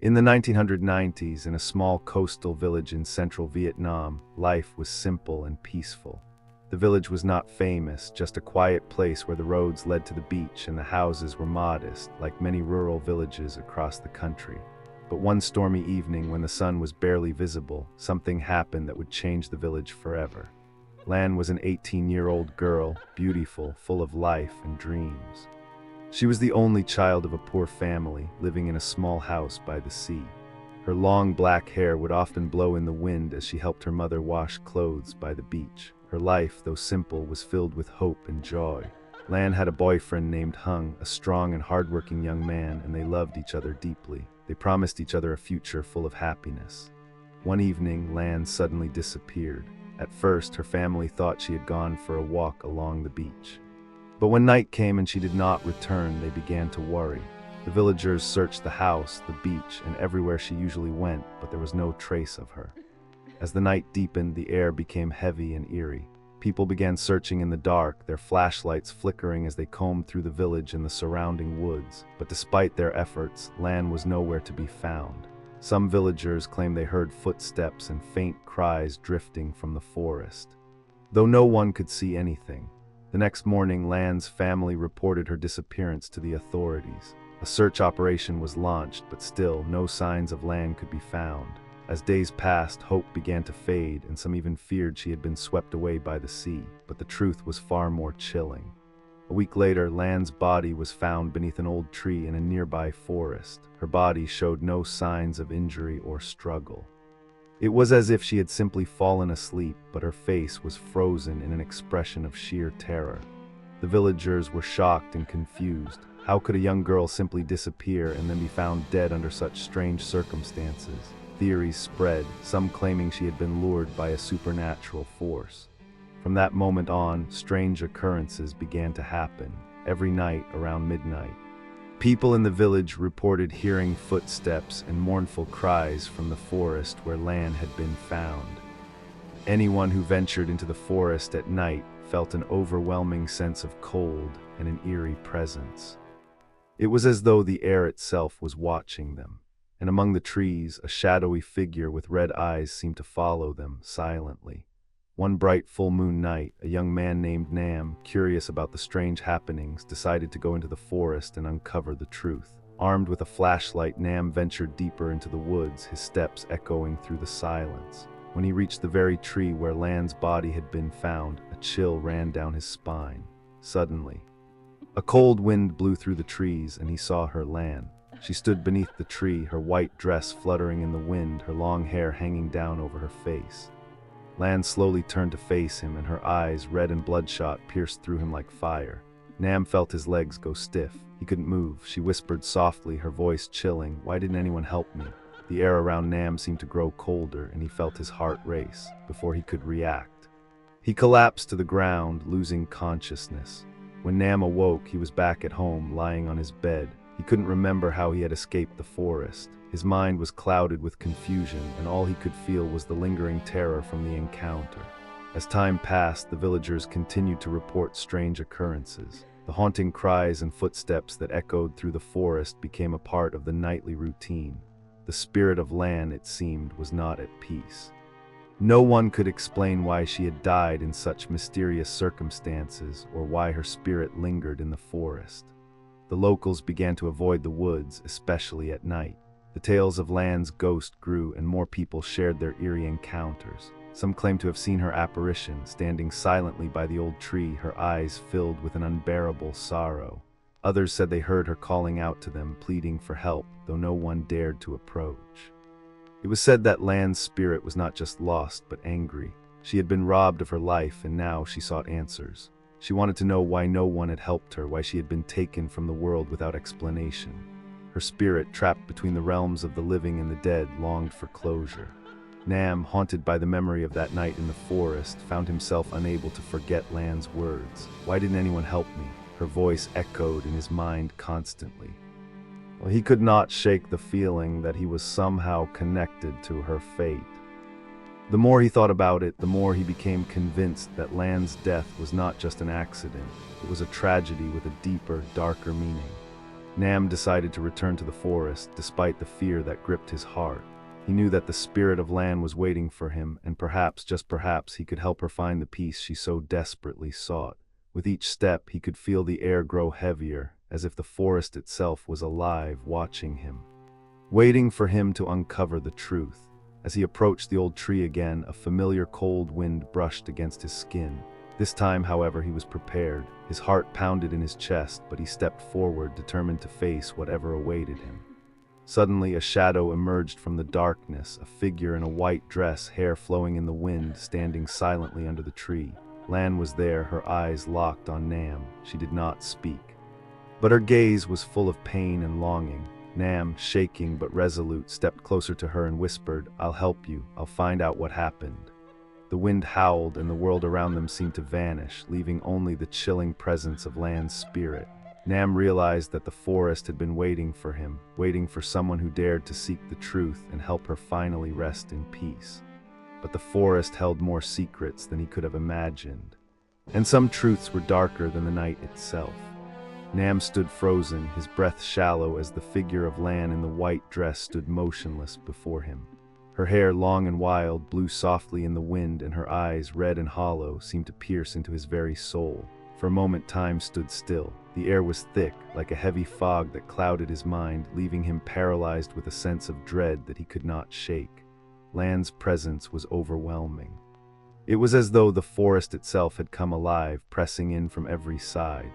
In the 1990s, in a small coastal village in central Vietnam, life was simple and peaceful. The village was not famous, just a quiet place where the roads led to the beach and the houses were modest, like many rural villages across the country. But one stormy evening, when the sun was barely visible, something happened that would change the village forever. Lan was an 18-year-old girl, beautiful, full of life and dreams. She was the only child of a poor family, living in a small house by the sea. Her long black hair would often blow in the wind as she helped her mother wash clothes by the beach. Her life, though simple, was filled with hope and joy. Lan had a boyfriend named Hung, a strong and hardworking young man, and they loved each other deeply. They promised each other a future full of happiness. One evening, Lan suddenly disappeared. At first, her family thought she had gone for a walk along the beach. But when night came and she did not return, they began to worry. The villagers searched the house, the beach, and everywhere she usually went, but there was no trace of her. As the night deepened, the air became heavy and eerie. People began searching in the dark, their flashlights flickering as they combed through the village and the surrounding woods. But despite their efforts, Lan was nowhere to be found. Some villagers claimed they heard footsteps and faint cries drifting from the forest, though no one could see anything. The next morning, Lan's family reported her disappearance to the authorities. A search operation was launched, but still, no signs of Lan could be found. As days passed, hope began to fade, and some even feared she had been swept away by the sea. But the truth was far more chilling. A week later, Lan's body was found beneath an old tree in a nearby forest. Her body showed no signs of injury or struggle. It was as if she had simply fallen asleep, but her face was frozen in an expression of sheer terror. The villagers were shocked and confused. How could a young girl simply disappear and then be found dead under such strange circumstances? Theories spread, some claiming she had been lured by a supernatural force. From that moment on, strange occurrences began to happen, every night around midnight. People in the village reported hearing footsteps and mournful cries from the forest where Lan had been found. Anyone who ventured into the forest at night felt an overwhelming sense of cold and an eerie presence. It was as though the air itself was watching them, and among the trees, a shadowy figure with red eyes seemed to follow them silently. One bright full moon night, a young man named Nam, curious about the strange happenings, decided to go into the forest and uncover the truth. Armed with a flashlight, Nam ventured deeper into the woods, his steps echoing through the silence. When he reached the very tree where Lan's body had been found, a chill ran down his spine. Suddenly, a cold wind blew through the trees, and he saw her, Lan. She stood beneath the tree, her white dress fluttering in the wind, her long hair hanging down over her face. Lan slowly turned to face him, and her eyes, red and bloodshot, pierced through him like fire. Nam felt his legs go stiff. He couldn't move. She whispered softly, her voice chilling, "Why didn't anyone help me?" The air around Nam seemed to grow colder, and he felt his heart race. Before he could react, he collapsed to the ground, losing consciousness. When Nam awoke, he was back at home, lying on his bed. He couldn't remember how he had escaped the forest. His mind was clouded with confusion, and all he could feel was the lingering terror from the encounter. As time passed, the villagers continued to report strange occurrences. The haunting cries and footsteps that echoed through the forest became a part of the nightly routine. The spirit of Lan, it seemed, was not at peace. No one could explain why she had died in such mysterious circumstances, or why her spirit lingered in the forest. The locals began to avoid the woods, especially at night. The tales of Lan's ghost grew, and more people shared their eerie encounters. Some claimed to have seen her apparition, standing silently by the old tree, her eyes filled with an unbearable sorrow. Others said they heard her calling out to them, pleading for help, though no one dared to approach. It was said that Lan's spirit was not just lost, but angry. She had been robbed of her life, and now she sought answers. She wanted to know why no one had helped her, why she had been taken from the world without explanation. Her spirit, trapped between the realms of the living and the dead, longed for closure. Nam, haunted by the memory of that night in the forest, found himself unable to forget Lan's words. "Why didn't anyone help me?" Her voice echoed in his mind constantly. Well, he could not shake the feeling that he was somehow connected to her fate. The more he thought about it, the more he became convinced that Lan's death was not just an accident. It was a tragedy with a deeper, darker meaning. Nam decided to return to the forest, despite the fear that gripped his heart. He knew that the spirit of Lan was waiting for him, and perhaps, just perhaps, he could help her find the peace she so desperately sought. With each step, he could feel the air grow heavier, as if the forest itself was alive, watching him, waiting for him to uncover the truth. As he approached the old tree again, a familiar cold wind brushed against his skin. This time, however, he was prepared. His heart pounded in his chest, but he stepped forward, determined to face whatever awaited him. Suddenly, a shadow emerged from the darkness, a figure in a white dress, hair flowing in the wind, standing silently under the tree. Lan was there, her eyes locked on Nam. She did not speak, but her gaze was full of pain and longing. Nam, shaking but resolute, stepped closer to her and whispered, "I'll help you. I'll find out what happened." The wind howled, and the world around them seemed to vanish, leaving only the chilling presence of Lan's spirit. Nam realized that the forest had been waiting for him, waiting for someone who dared to seek the truth and help her finally rest in peace. But the forest held more secrets than he could have imagined, and some truths were darker than the night itself. Nam stood frozen, his breath shallow, as the figure of Lan in the white dress stood motionless before him. Her hair, long and wild, blew softly in the wind, and her eyes, red and hollow, seemed to pierce into his very soul. For a moment time stood still. The air was thick, like a heavy fog that clouded his mind, leaving him paralyzed with a sense of dread that he could not shake. Lan's presence was overwhelming. It was as though the forest itself had come alive, pressing in from every side.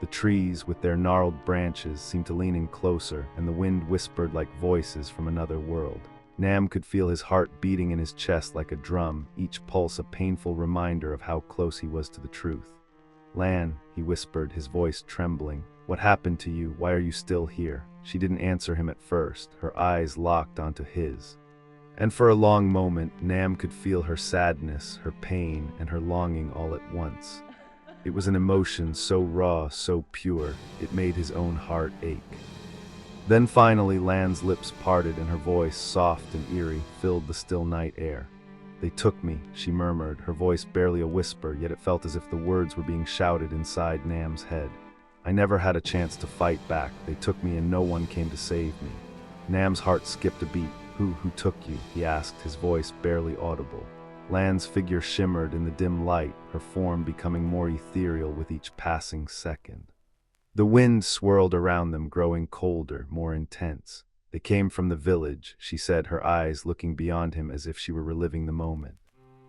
The trees, with their gnarled branches, seemed to lean in closer, and the wind whispered like voices from another world. Nam could feel his heart beating in his chest like a drum, each pulse a painful reminder of how close he was to the truth. "Lan," he whispered, his voice trembling, "what happened to you? Why are you still here?" She didn't answer him at first, her eyes locked onto his. And for a long moment, Nam could feel her sadness, her pain, and her longing all at once. It was an emotion so raw, so pure, it made his own heart ache. Then finally, Lan's lips parted and her voice, soft and eerie, filled the still night air. "They took me," she murmured, her voice barely a whisper, yet it felt as if the words were being shouted inside Nam's head. "I never had a chance to fight back. They took me and no one came to save me." Nam's heart skipped a beat. Who took you?" he asked, his voice barely audible. Lan's figure shimmered in the dim light, her form becoming more ethereal with each passing second. The wind swirled around them, growing colder, more intense. "They came from the village," she said, her eyes looking beyond him as if she were reliving the moment.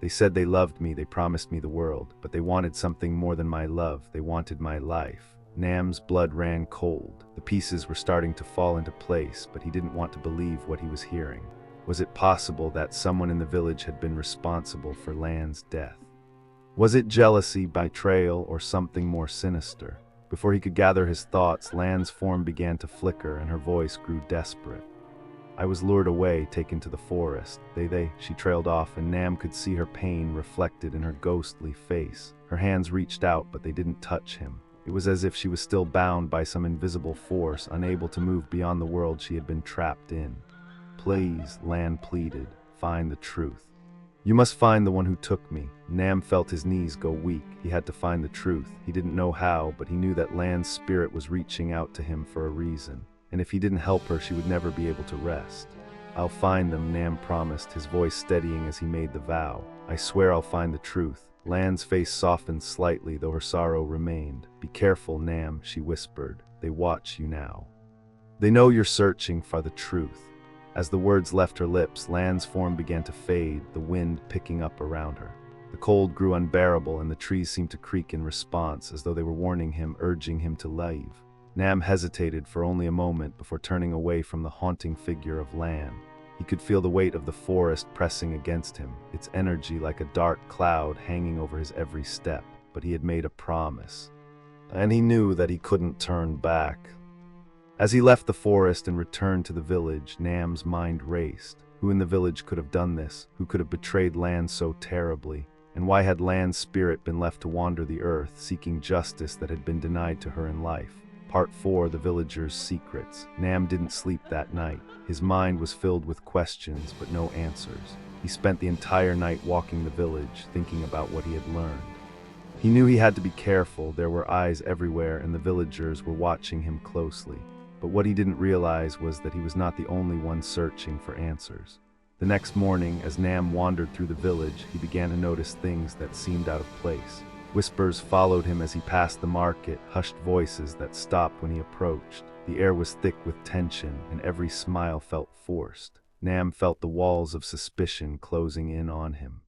"They said they loved me, they promised me the world, but they wanted something more than my love, they wanted my life." Nam's blood ran cold. The pieces were starting to fall into place, but he didn't want to believe what he was hearing. Was it possible that someone in the village had been responsible for Lan's death? Was it jealousy, betrayal, or something more sinister? Before he could gather his thoughts, Lan's form began to flicker and her voice grew desperate. "I was lured away, taken to the forest. She trailed off, and Nam could see her pain reflected in her ghostly face. Her hands reached out, but they didn't touch him. It was as if she was still bound by some invisible force, unable to move beyond the world she had been trapped in. "Please," Lan pleaded, "find the truth. You must find the one who took me." Nam felt his knees go weak. He had to find the truth. He didn't know how, but he knew that Lan's spirit was reaching out to him for a reason. And if he didn't help her, she would never be able to rest. "I'll find them," Nam promised, his voice steadying as he made the vow. "I swear I'll find the truth." Lan's face softened slightly, though her sorrow remained. "Be careful, Nam," she whispered. "They watch you now. They know you're searching for the truth." As the words left her lips, Lan's form began to fade, the wind picking up around her. The cold grew unbearable, and the trees seemed to creak in response, as though they were warning him, urging him to leave. Nam hesitated for only a moment before turning away from the haunting figure of Lan. He could feel the weight of the forest pressing against him, its energy like a dark cloud hanging over his every step. But he had made a promise, and he knew that he couldn't turn back. As he left the forest and returned to the village, Nam's mind raced. Who in the village could have done this? Who could have betrayed Lan so terribly? And why had Lan's spirit been left to wander the earth, seeking justice that had been denied to her in life? Part 4, The Villagers' Secrets. Nam didn't sleep that night. His mind was filled with questions, but no answers. He spent the entire night walking the village, thinking about what he had learned. He knew he had to be careful. There were eyes everywhere, and the villagers were watching him closely. But what he didn't realize was that he was not the only one searching for answers. The next morning, as Nam wandered through the village, he began to notice things that seemed out of place. Whispers followed him as he passed the market, hushed voices that stopped when he approached. The air was thick with tension, and every smile felt forced. Nam felt the walls of suspicion closing in on him.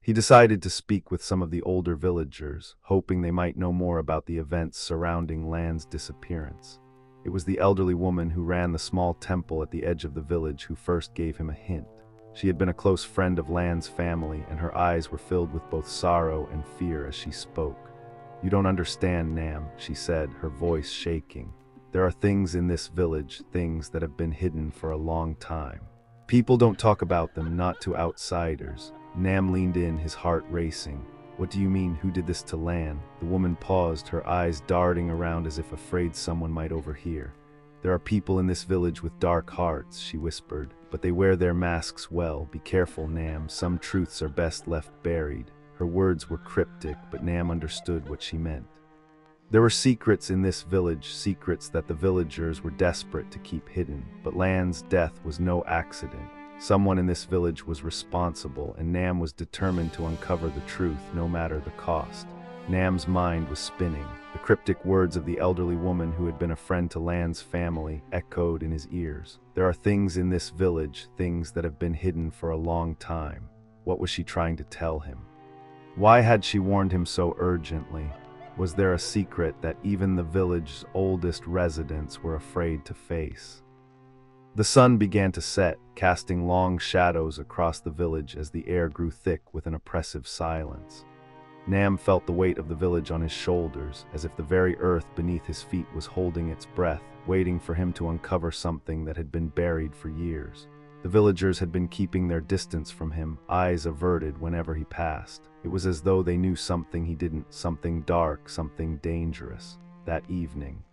He decided to speak with some of the older villagers, hoping they might know more about the events surrounding Lan's disappearance. It was the elderly woman who ran the small temple at the edge of the village who first gave him a hint. She had been a close friend of Lan's family, and her eyes were filled with both sorrow and fear as she spoke. "You don't understand, Nam," she said, her voice shaking. "There are things in this village, things that have been hidden for a long time. People don't talk about them, not to outsiders." Nam leaned in, his heart racing. "What do you mean, who did this to Lan?" The woman paused, her eyes darting around as if afraid someone might overhear. "There are people in this village with dark hearts," she whispered, "but they wear their masks well. Be careful, Nam, some truths are best left buried." Her words were cryptic, but Nam understood what she meant. There were secrets in this village, secrets that the villagers were desperate to keep hidden, but Lan's death was no accident. Someone in this village was responsible, and Nam was determined to uncover the truth, no matter the cost. Nam's mind was spinning. The cryptic words of the elderly woman who had been a friend to Lan's family echoed in his ears. There are things in this village, things that have been hidden for a long time. What was she trying to tell him? Why had she warned him so urgently? Was there a secret that even the village's oldest residents were afraid to face? The sun began to set, casting long shadows across the village as the air grew thick with an oppressive silence. Nam felt the weight of the village on his shoulders, as if the very earth beneath his feet was holding its breath, waiting for him to uncover something that had been buried for years. The villagers had been keeping their distance from him, eyes averted whenever he passed. It was as though they knew something he didn't, something dark, something dangerous. That evening,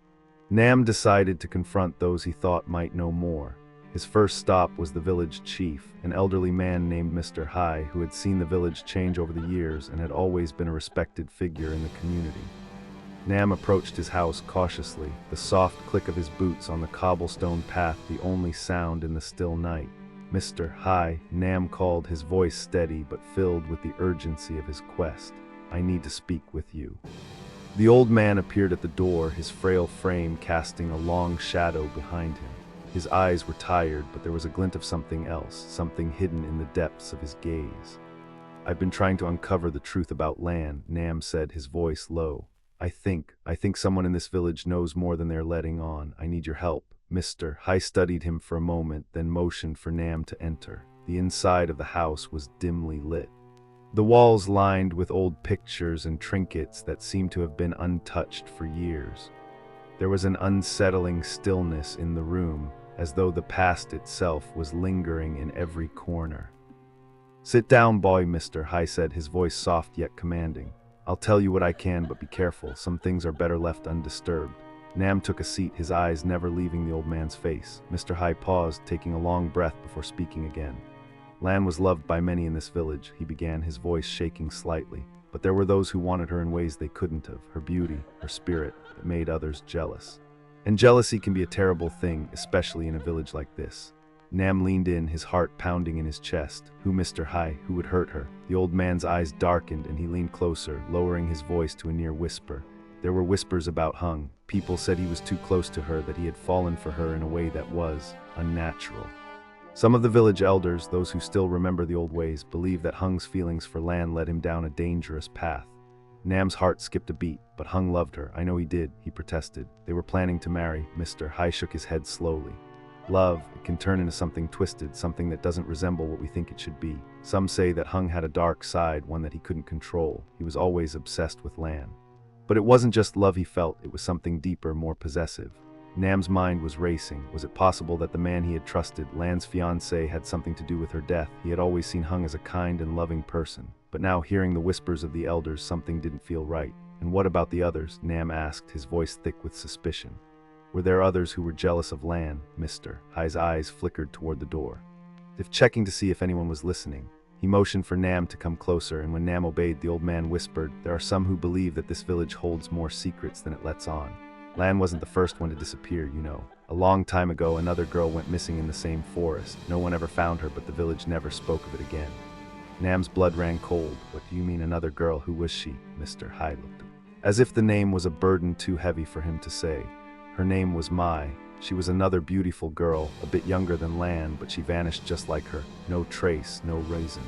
Nam decided to confront those he thought might know more. His first stop was the village chief, an elderly man named Mr. Hai, who had seen the village change over the years and had always been a respected figure in the community. Nam approached his house cautiously, the soft click of his boots on the cobblestone path the only sound in the still night. "Mr. Hai," Nam called, his voice steady but filled with the urgency of his quest. "I need to speak with you." The old man appeared at the door, his frail frame casting a long shadow behind him. His eyes were tired, but there was a glint of something else, something hidden in the depths of his gaze. "I've been trying to uncover the truth about Lan," Nam said, his voice low. I think someone in this village knows more than they're letting on. I need your help." Mr. Hai studied him for a moment, then motioned for Nam to enter. The inside of the house was dimly lit. The walls lined with old pictures and trinkets that seemed to have been untouched for years. There was an unsettling stillness in the room, as though the past itself was lingering in every corner. "Sit down, boy," Mr. Hai said, his voice soft yet commanding. "I'll tell you what I can, but be careful. Some things are better left undisturbed." Nam took a seat, his eyes never leaving the old man's face. Mr. Hai paused, taking a long breath before speaking again. "Lan was loved by many in this village," he began, his voice shaking slightly. "But there were those who wanted her in ways they couldn't have. Her beauty, her spirit, that made others jealous. And jealousy can be a terrible thing, especially in a village like this." Nam leaned in, his heart pounding in his chest. Who, Mr. Hai? Who would hurt her? The old man's eyes darkened and he leaned closer, lowering his voice to a near whisper. There were whispers about Hung. People said he was too close to her, that he had fallen for her in a way that was unnatural. Some of the village elders, those who still remember the old ways, believe that Hung's feelings for Lan led him down a dangerous path. Nam's heart skipped a beat, but Hung loved her. "I know he did," he protested. "They were planning to marry." Mr. Hai shook his head slowly. "Love, it can turn into something twisted, something that doesn't resemble what we think it should be. Some say that Hung had a dark side, one that he couldn't control. He was always obsessed with Lan. But it wasn't just love he felt, it was something deeper, more possessive." Nam's mind was racing. Was it possible that the man he had trusted, Lan's fiancé, had something to do with her death? He had always seen Hung as a kind and loving person. But now, hearing the whispers of the elders, something didn't feel right. "And what about the others?" Nam asked, his voice thick with suspicion. "Were there others who were jealous of Lan?" Mr. Hai's eyes flickered toward the door, if checking to see if anyone was listening. He motioned for Nam to come closer, and when Nam obeyed, the old man whispered, "There are some who believe that this village holds more secrets than it lets on. Lan wasn't the first one to disappear, you know. A long time ago, another girl went missing in the same forest. No one ever found her, but the village never spoke of it again. Nam's blood ran cold. What do you mean another girl? Who was she? Mr. Hai looked at him. As if the name was a burden too heavy for him to say. Her name was Mai. She was another beautiful girl, a bit younger than Lan, but she vanished just like her. No trace, no reason.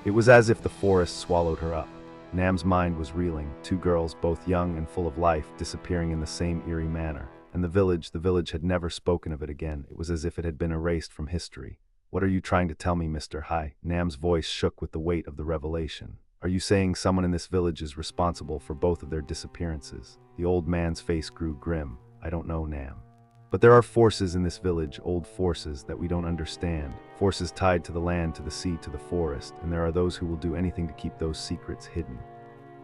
It was as if the forest swallowed her up. Nam's mind was reeling. Two girls, both young and full of life, disappearing in the same eerie manner. And the village had never spoken of it again. It was as if it had been erased from history. What are you trying to tell me, Mr. Hai? Nam's voice shook with the weight of the revelation. Are you saying someone in this village is responsible for both of their disappearances? The old man's face grew grim. I don't know, Nam. But there are forces in this village, old forces that we don't understand. Forces tied to the land, to the sea, to the forest, and there are those who will do anything to keep those secrets hidden.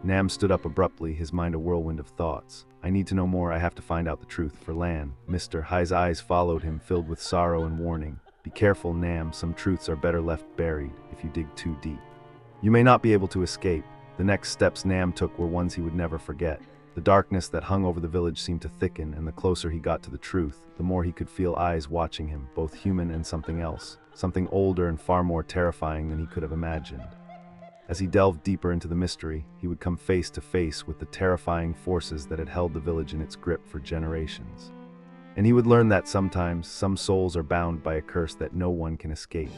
Nam stood up abruptly, his mind a whirlwind of thoughts. I need to know more. I have to find out the truth for Lan. Mr. Hai's eyes followed him, filled with sorrow and warning. Be careful, Nam. Some truths are better left buried if you dig too deep. You may not be able to escape. The next steps Nam took were ones he would never forget. The darkness that hung over the village seemed to thicken, and the closer he got to the truth, the more he could feel eyes watching him, both human and something else, something older and far more terrifying than he could have imagined. As he delved deeper into the mystery, he would come face to face with the terrifying forces that had held the village in its grip for generations. And he would learn that sometimes some souls are bound by a curse that no one can escape.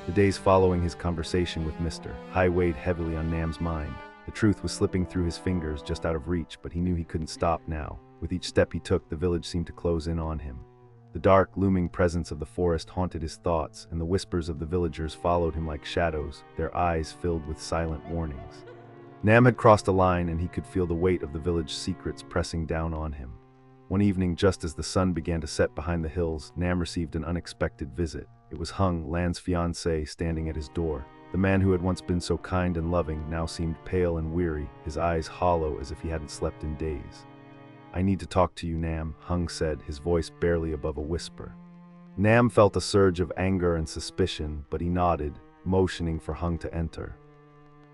The days following his conversation with Mr. Hai weighed heavily on Nam's mind. The truth was slipping through his fingers, just out of reach, but he knew he couldn't stop now. With each step he took, the village seemed to close in on him. The dark, looming presence of the forest haunted his thoughts, and the whispers of the villagers followed him like shadows, their eyes filled with silent warnings. Nam had crossed a line, and he could feel the weight of the village secrets pressing down on him. One evening, just as the sun began to set behind the hills, Nam received an unexpected visit. It was Hung, Lan's fiancé, standing at his door. The man who had once been so kind and loving now seemed pale and weary, his eyes hollow as if he hadn't slept in days. I need to talk to you, Nam, Hung said, his voice barely above a whisper. Nam felt a surge of anger and suspicion, but he nodded, motioning for Hung to enter.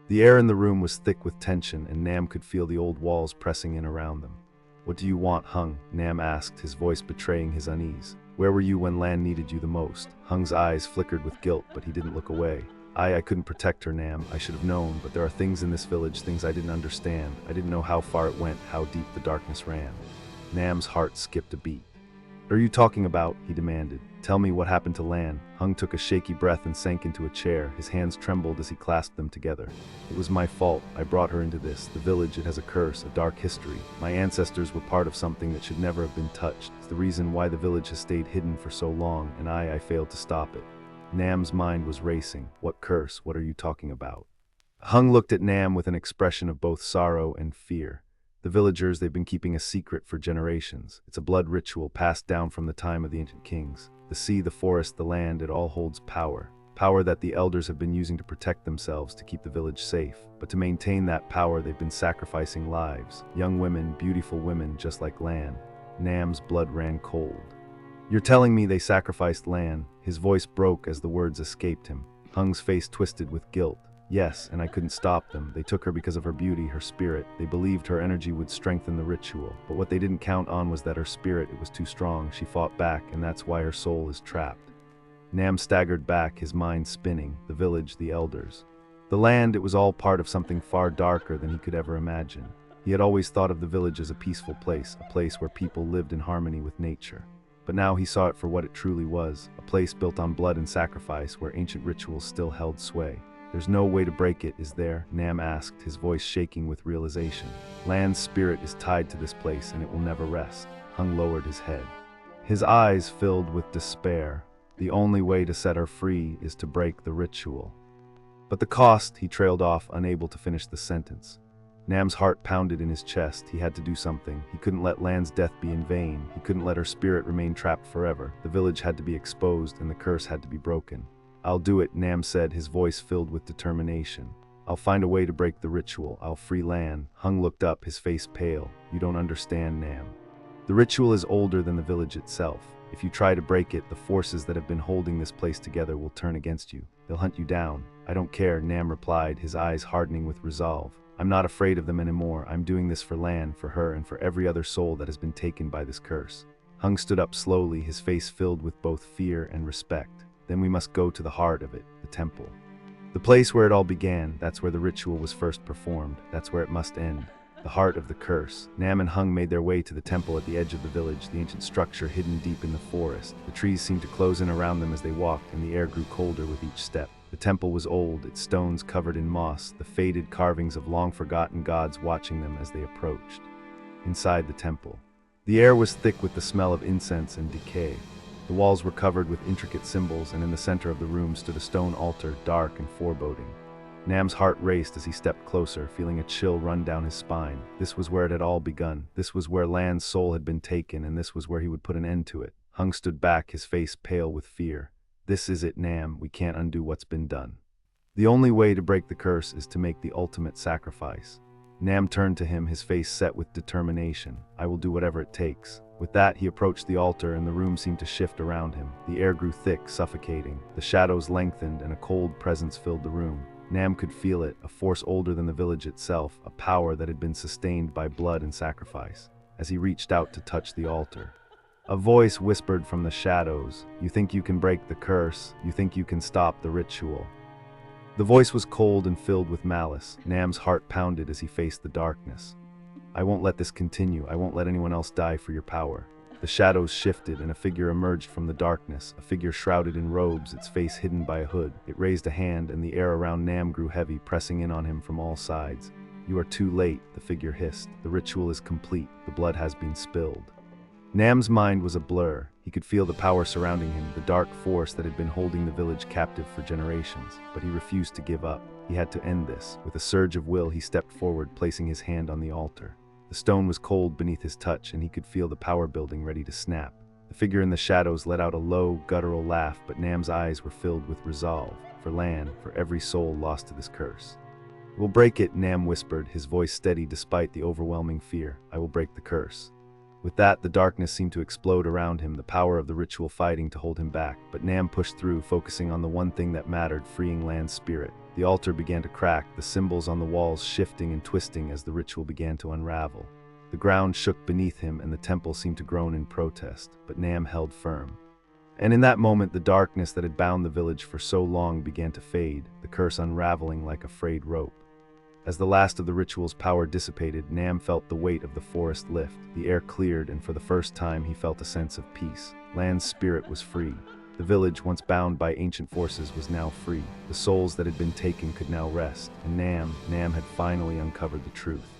The air in the room was thick with tension, and Nam could feel the old walls pressing in around them. What do you want, Hung? Nam asked, his voice betraying his unease. Where were you when Lan needed you the most? Hung's eyes flickered with guilt, but he didn't look away. I couldn't protect her, Nam. I should have known, but there are things in this village, things I didn't understand. I didn't know how far it went, how deep the darkness ran. Nam's heart skipped a beat. What are you talking about? He demanded. Tell me what happened to Lan. Hung took a shaky breath and sank into a chair. His hands trembled as he clasped them together. It was my fault. I brought her into this. The village, it has a curse, a dark history. My ancestors were part of something that should never have been touched. It's the reason why the village has stayed hidden for so long, and I failed to stop it. Nam's mind was racing. What curse? What are you talking about? Hung looked at Nam with an expression of both sorrow and fear. The villagers, they've been keeping a secret for generations. It's a blood ritual passed down from the time of the ancient kings. The sea, the forest, the land, it all holds power. Power that the elders have been using to protect themselves, to keep the village safe. But to maintain that power, they've been sacrificing lives. Young women, beautiful women, just like Lan. Nam's blood ran cold. You're telling me they sacrificed Lan? His voice broke as the words escaped him. Hung's face twisted with guilt. Yes, and I couldn't stop them. They took her because of her beauty, her spirit. They believed her energy would strengthen the ritual. But what they didn't count on was that her spirit, it was too strong. She fought back, and that's why her soul is trapped. Nam staggered back, his mind spinning. The village, the elders. The land, it was all part of something far darker than he could ever imagine. He had always thought of the village as a peaceful place, a place where people lived in harmony with nature. But now he saw it for what it truly was, a place built on blood and sacrifice where ancient rituals still held sway. There's no way to break it, is there? Nam asked, his voice shaking with realization. Lan's spirit is tied to this place and it will never rest. Hung lowered his head. His eyes filled with despair. The only way to set her free is to break the ritual. But the cost, he trailed off, unable to finish the sentence. Nam's heart pounded in his chest. He had to do something. He couldn't let Lan's death be in vain. He couldn't let her spirit remain trapped forever. The village had to be exposed and the curse had to be broken. I'll do it, Nam said, his voice filled with determination. I'll find a way to break the ritual. I'll free Lan. Hung looked up, his face pale. You don't understand, Nam. The ritual is older than the village itself. If you try to break it, the forces that have been holding this place together will turn against you. They'll hunt you down. I don't care, Nam replied, his eyes hardening with resolve. I'm not afraid of them anymore. I'm doing this for Lan, for her, and for every other soul that has been taken by this curse. Hung stood up slowly, his face filled with both fear and respect. Then we must go to the heart of it, the temple. The place where it all began, that's where the ritual was first performed, that's where it must end. The heart of the curse. Nam and Hung made their way to the temple at the edge of the village, the ancient structure hidden deep in the forest. The trees seemed to close in around them as they walked, and the air grew colder with each step. The temple was old, its stones covered in moss, the faded carvings of long-forgotten gods watching them as they approached. Inside the temple, the air was thick with the smell of incense and decay. The walls were covered with intricate symbols, and in the center of the room stood a stone altar, dark and foreboding. Nam's heart raced as he stepped closer, feeling a chill run down his spine. This was where it had all begun. This was where Lan's soul had been taken, and this was where he would put an end to it. Hung stood back, his face pale with fear. This is it, Nam. We can't undo what's been done. The only way to break the curse is to make the ultimate sacrifice. Nam turned to him, his face set with determination. I will do whatever it takes. With that, he approached the altar, and the room seemed to shift around him. The air grew thick, suffocating. The shadows lengthened, and a cold presence filled the room. Nam could feel it, a force older than the village itself, a power that had been sustained by blood and sacrifice. As he reached out to touch the altar, a voice whispered from the shadows, "You think you can break the curse? You think you can stop the ritual?" The voice was cold and filled with malice. Nam's heart pounded as he faced the darkness. "I won't let this continue. I won't let anyone else die for your power." The shadows shifted, and a figure emerged from the darkness, a figure shrouded in robes, its face hidden by a hood. It raised a hand, and the air around Nam grew heavy, pressing in on him from all sides. "You are too late," the figure hissed. "The ritual is complete. The blood has been spilled." Nam's mind was a blur. He could feel the power surrounding him, the dark force that had been holding the village captive for generations. But he refused to give up. He had to end this. With a surge of will, he stepped forward, placing his hand on the altar. The stone was cold beneath his touch, and he could feel the power building, ready to snap. The figure in the shadows let out a low, guttural laugh, but Nam's eyes were filled with resolve. For Lan, for every soul lost to this curse. "We'll break it," Nam whispered, his voice steady despite the overwhelming fear. "I will break the curse." With that, the darkness seemed to explode around him, the power of the ritual fighting to hold him back. But Nam pushed through, focusing on the one thing that mattered, freeing Lan's spirit. The altar began to crack, the symbols on the walls shifting and twisting as the ritual began to unravel. The ground shook beneath him, and the temple seemed to groan in protest, but Nam held firm. And in that moment, the darkness that had bound the village for so long began to fade, the curse unraveling like a frayed rope. As the last of the ritual's power dissipated, Nam felt the weight of the forest lift. The air cleared, and for the first time he felt a sense of peace. Lan's spirit was free. The village, once bound by ancient forces, was now free. The souls that had been taken could now rest, and Nam had finally uncovered the truth.